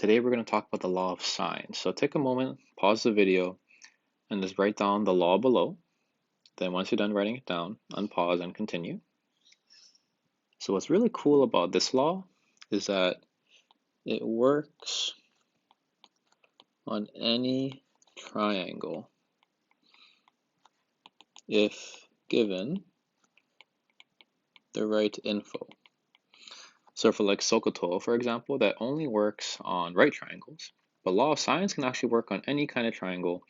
Today we're going to talk about the law of sine. So take a moment, pause the video, and just write down the law below. Then once you're done writing it down, unpause and continue. So what's really cool about this law is that it works on any triangle if given the right info. So for like SOHCAHTOA, for example, that only works on right triangles. But law of sine can actually work on any kind of triangle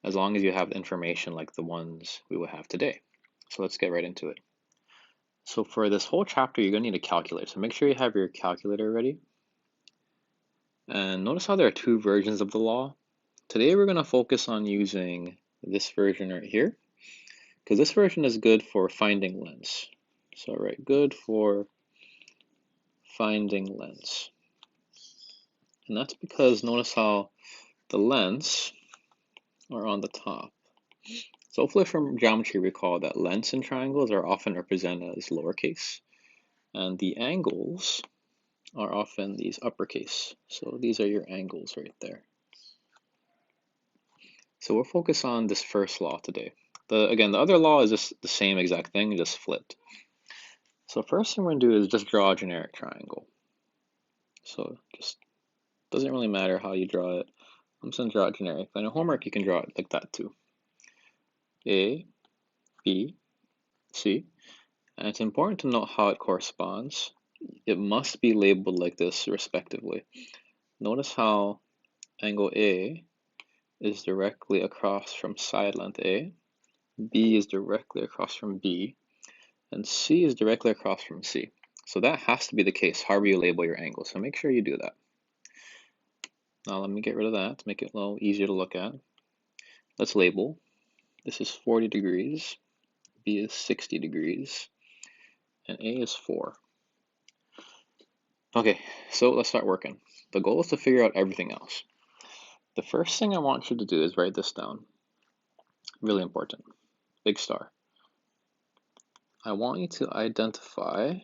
as long as you have information like the ones we will have today. So let's get right into it. So for this whole chapter, you're going to need a calculator. So make sure you have your calculator ready. And notice how there are two versions of the law. Today we're going to focus on using this version right here, because this version is good for finding lengths. So right, good for finding lengths. And that's because notice how the lengths are on the top. So hopefully from geometry recall that lengths in triangles are often represented as lowercase, and the angles are often these uppercase. So these are your angles right there. So we'll focus on this first law today. Again, the other law is just the same exact thing, just flipped. So first thing we're going to do is just draw a generic triangle. So just doesn't really matter how you draw it. I'm just going to draw it generic. But in homework, you can draw it like that too. A, B, C. And it's important to note how it corresponds. It must be labeled like this respectively. Notice how angle A is directly across from side length A, B is directly across from B, and C is directly across from C. So that has to be the case, however you label your angle. So make sure you do that. Now let me get rid of that to make it a little easier to look at. Let's label. This is 40 degrees, B is 60 degrees, and A is 4. Okay, so let's start working. The goal is to figure out everything else. The first thing I want you to do is write this down. Really important. Big star. I want you to identify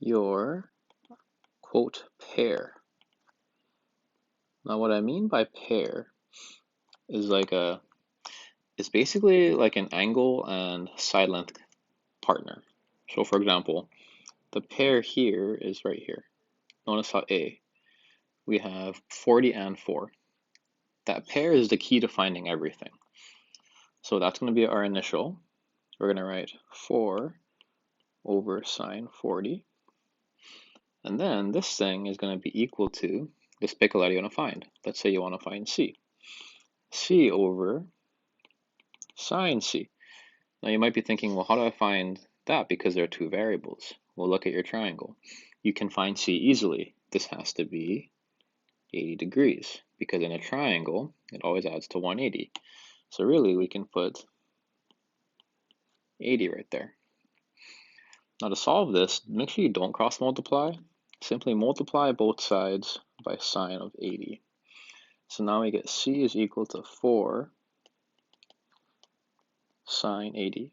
your, quote, pair. Now what I mean by pair is it's basically like an angle and side length partner. So for example, the pair here is right here. Notice how A, we have 40 and 4. That pair is the key to finding everything. So that's going to be our initial. We're going to write 4 over sine 40. And then this thing is going to be equal to, just pick a letter you want to find. Let's say you want to find C. C over sine C. Now you might be thinking, well, how do I find that? Because there are two variables. Well, look at your triangle. You can find C easily. This has to be 80 degrees, because in a triangle, it always adds to 180. So really, we can put 80 right there. Now to solve this, make sure you don't cross multiply. Simply multiply both sides by sine of 80. So now we get C is equal to 4 sine 80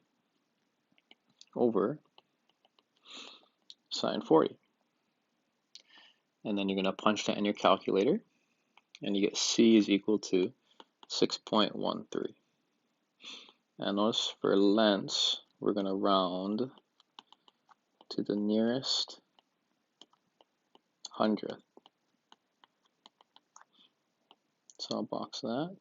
over sine 40. And then you're going to punch that in your calculator, and you get C is equal to 6.13. And notice for lengths, we're going to round to the nearest hundredth. So I'll box that.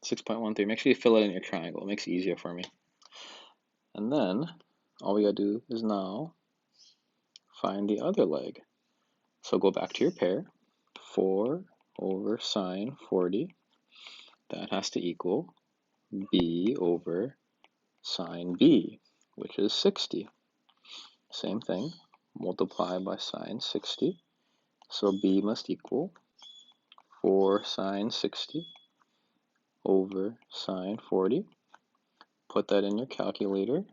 .13. Make sure you fill it in your triangle. It makes it easier for me. And then all we gotta do is now find the other leg. So go back to your pair. 4 over sine 40. That has to equal B over sine B, which is 60. Same thing, multiply by sine 60. So B must equal 4 sine 60 over sine 40. Put that in your calculator,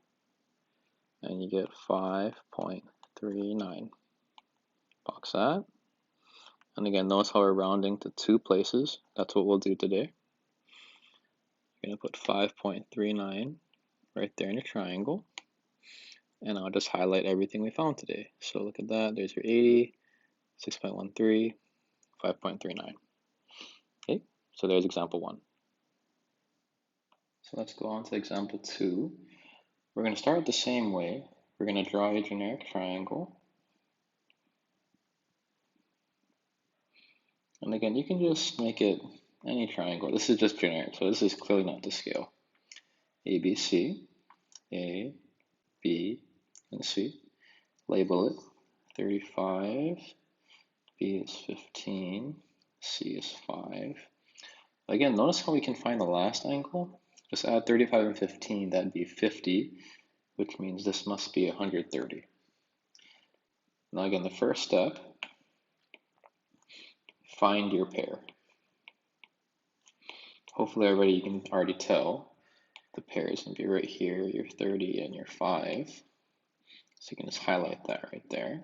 and you get 5.39. Box that. And again, notice how we're rounding to two places. That's what we'll do today. You're going to put 5.39 right there in your triangle. And I'll just highlight everything we found today. So look at that, there's your 80, 6.13, 5.39. Okay, so there's example 1. So let's go on to example 2. We're going to start the same way. We're going to draw a generic triangle. And again, you can just make it any triangle. This is just generic, so this is clearly not to scale. A, B, C, A, B, and C. Label it 35, B is 15, C is 5. Again, notice how we can find the last angle. Just add 35 and 15, that'd be 50, which means this must be 130. Now again, the first step, find your pair. Hopefully you can already tell the pair is going to be right here, your 30 and your 5. So you can just highlight that right there.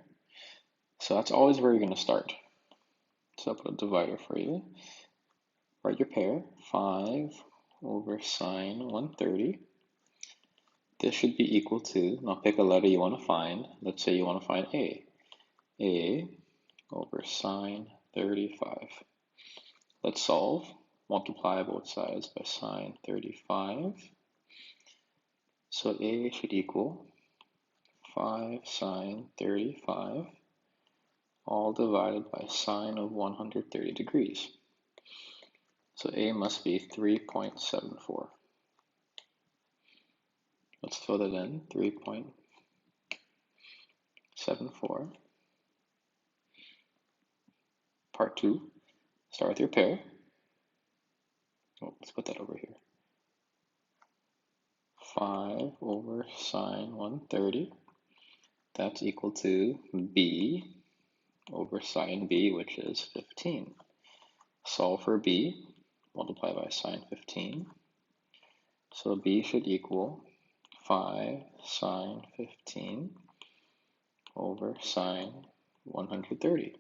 So that's always where you're going to start. So I'll put a divider for you. Write your pair, 5 over sine 130. This should be equal to, now pick a letter you want to find. Let's say you want to find A. A over sine 35. Let's solve. Multiply both sides by sine 35. So A should equal 5 sine 35, all divided by sine of 130 degrees. So A must be 3.74. Let's fill that in, 3.74. Part 2, start with your pair. Oh, let's put that over here. 5 over sine 130. That's equal to B over sine B, which is 15. Solve for B, multiply by sine 15. So B should equal 5 sine 15 over sine 130.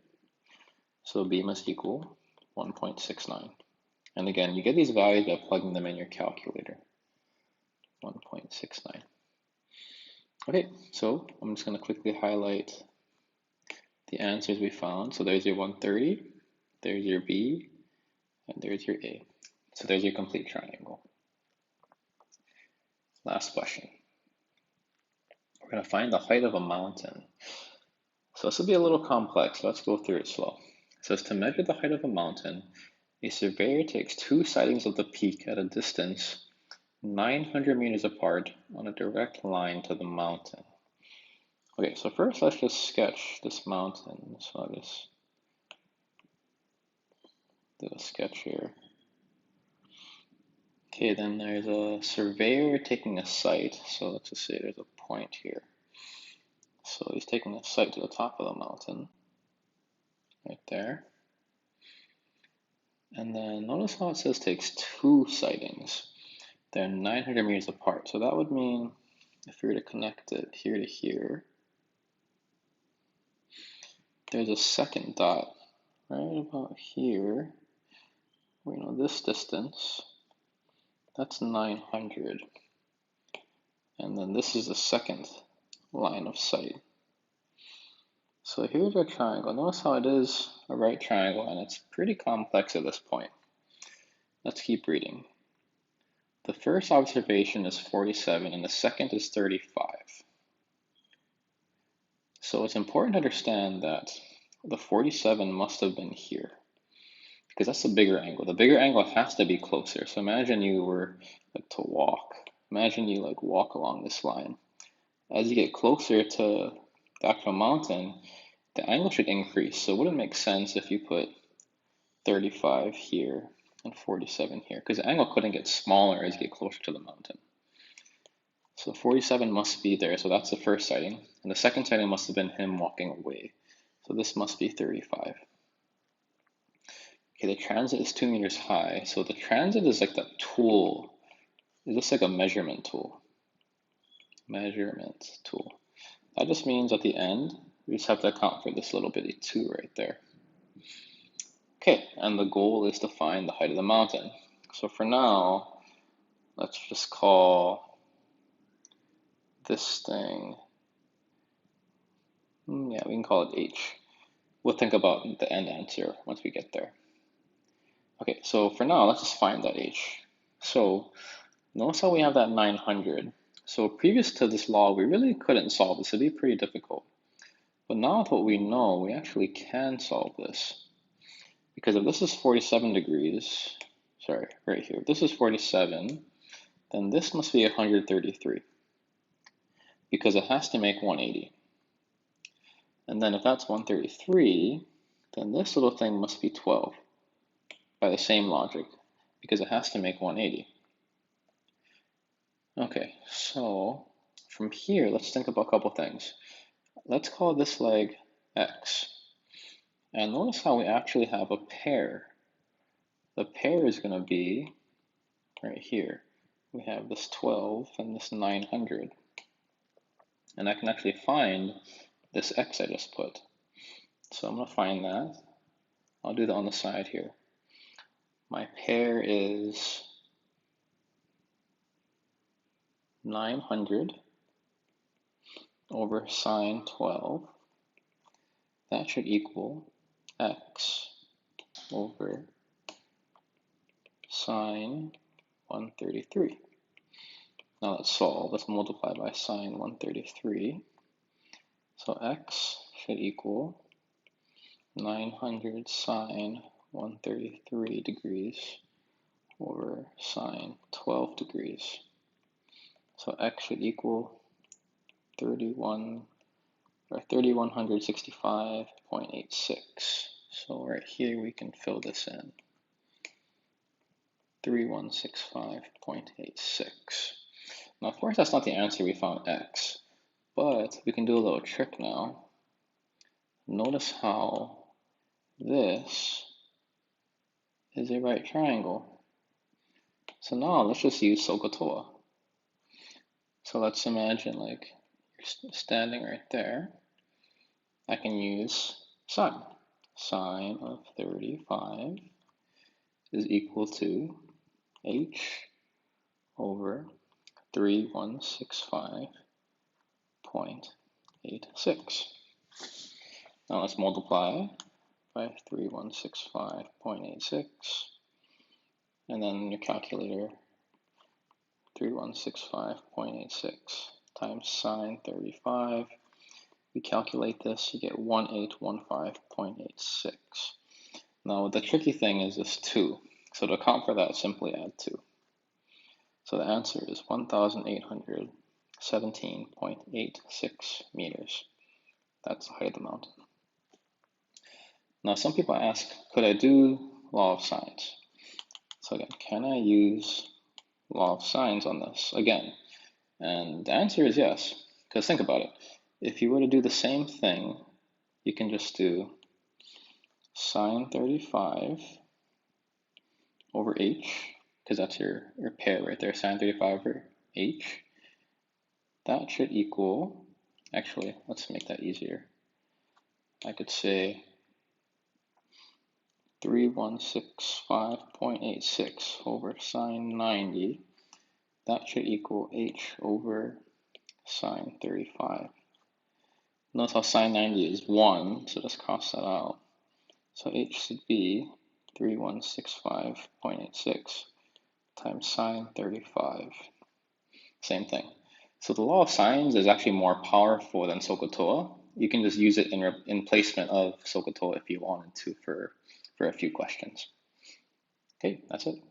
So B must equal 1.69. And again, you get these values by plugging them in your calculator. 1.69. Okay, so I'm just going to quickly highlight the answers we found. So there's your 130, there's your B, and there's your A. So there's your complete triangle. Last question. We're going to find the height of a mountain. So this will be a little complex. Let's go through it slow. It says to measure the height of a mountain, a surveyor takes 2 sightings of the peak at a distance 900 meters apart on a direct line to the mountain. Okay, so first let's just sketch this mountain. So I'll just do a sketch here. Okay, then there's a surveyor taking a sight. So let's just say there's a point here. So he's taking a sight to the top of the mountain, right there. And then notice how it says takes 2 sightings. They're 900 meters apart. So that would mean if we were to connect it here to here, there's a second dot right about here. We know this distance, that's 900. And then this is the second line of sight. So here's our triangle. Notice how it is a right triangle and it's pretty complex at this point. Let's keep reading. The first observation is 47 and the second is 35. So it's important to understand that the 47 must have been here because that's the bigger angle. The bigger angle has to be closer. So imagine you were like to walk. Imagine you like walk along this line. As you get closer to the actual mountain, the angle should increase. So it wouldn't make sense if you put 35 here and 47 here because the angle couldn't get smaller as you get closer to the mountain. So 47 must be there. So that's the first sighting. And the second sighting must have been him walking away. So this must be 35. Okay, the transit is 2 meters high. So the transit is like that tool. It's just like a measurement tool. Measurement tool. That just means at the end, we just have to account for this little bitty 2 right there. Okay, and the goal is to find the height of the mountain. So for now, let's just call this thing, yeah, we can call it h. We'll think about the end answer once we get there. Okay, so for now, let's just find that h. So notice how we have that 900. So previous to this law, we really couldn't solve this. It'd be pretty difficult. But now with what we know, we actually can solve this. Because if this is 47 degrees, sorry, right here, if this is 47, then this must be 133. Because it has to make 180. And then if that's 133, then this little thing must be 12 by the same logic, because it has to make 180. Okay, so from here, let's think about a couple things. Let's call this leg x. And notice how we actually have a pair. The pair is going to be right here. We have this 12 and this 900. And I can actually find this x I just put. So I'm going to find that. I'll do that on the side here. My pair is 900 over sine 12. That should equal x over sine 133. Now let's solve. Let's multiply by sine 133. So x should equal 900 sine 133 degrees over sine 12 degrees. So x should equal 3165.86. So right here we can fill this in. 3165.86. Now of course that's not the answer, we found x, but we can do a little trick now. Notice how this is a right triangle. So now let's just use SOHCAHTOA. So let's imagine like you're standing right there. I can use sine. Sine of 35 is equal to h over 3165.86. Now let's multiply by 3165.86, and then your calculator, 3165.86 times sine 35. We calculate this, you get 1815.86. Now the tricky thing is this 2. So to account for that, simply add 2. So the answer is 1,817.86 meters. That's the height of the mountain. Now some people ask, could I do law of sines? So again, can I use law of sines on this again? And the answer is yes, because think about it. If you were to do the same thing, you can just do sine 35 over h, because that's your pair right there, sine 35 over h. That should equal, actually, let's make that easier. I could say 3165.86 over sine 90. That should equal h over sine 35. Notice how sine 90 is 1, so let's cross that out. So h should be 3165.86 times sine 35. Same thing. So the law of sines is actually more powerful than SOHCAHTOA. You can just use it in placement of SOHCAHTOA if you wanted to for a few questions. Okay, that's it.